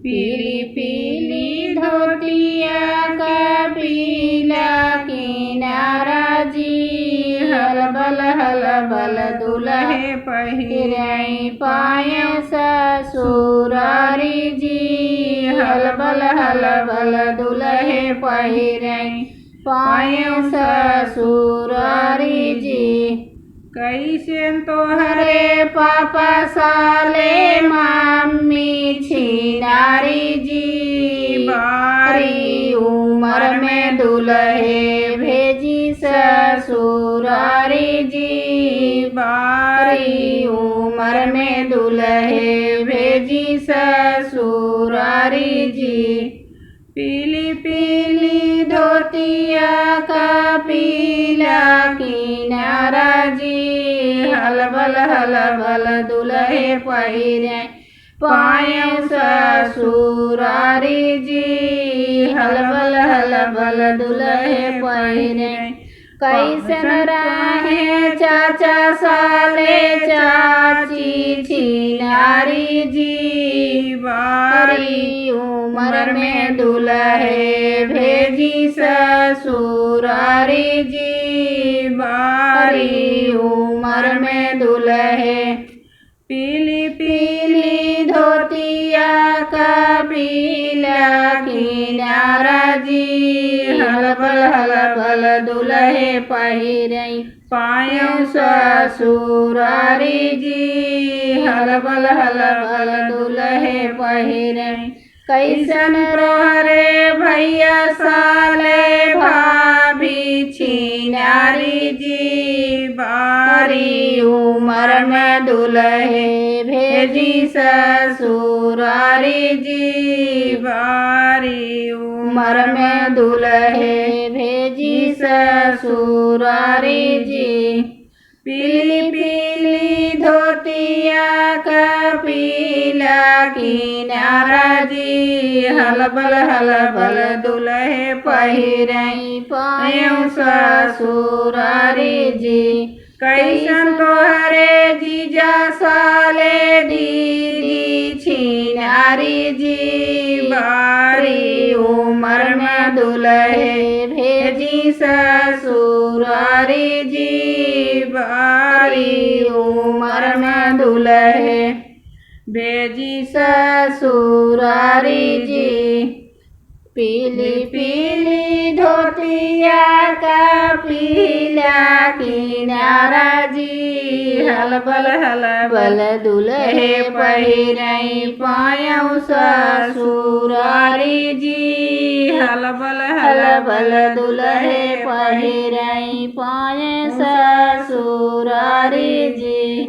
पीली पीली धोतिया का पीला किनारा जी, हलबल हलबल दुल्हे पहिराई पाए ससुरारी जी, हलबल हलबल दुल्हे पहिराई पाए ससुरारी जी। कैसे तोहरे पापा साले मम्मी छिनारी जी, बारी उम्र में दुल्हे भेजी ससुरारी जी, बारी उम्र में दुल्हे भेजी ससुरारी जी। पीली पीली धोतिया का पीला किनारा जी, हलबल हलबल दुल्हे पहिरे पाए ससुरारी जी, हलबल हलबल दुल्हे पहिरे। कैसन रहे चाचा साले चाची छिनारी जी, बारी उम्र में दुल्हे भेजी ससुरारी जी, बारी उम्र में दुल्हे। पीली पीली धोतिया का पीला किनारा जी, हलबल हलबल दुल्हे पहिरई पाए ससुरारी जी, हलबल हलबल दुल्हे पहिरई। कैसन रे भैया साले भाभी छिनारी जी, बारी उम्र में दुल्हे भेजी ससुरारी जी, बारी उम्र में दुल्हे भेजी ससुरारी जी। पीली पीली धोतिया का पीला किनारा जी, हलबल हलबल दुल्हे पहिरई पाए ससुरारी जी। कैसन तोहरे जीजा साले दीदी छिनारी जी, बारी उम्र में दुल्हे भेजी ससुरारी जी, बारी उम्र में दुल्हे भेजी ससुरारी जी। पीली पीली धोतिया का पीला किनारा जी, हलबल हलबल दुल्हे पहिरई पाए ससुरारी जी, हलबल हलबल दुल्हे पहिरई पाए ससुरारी जी।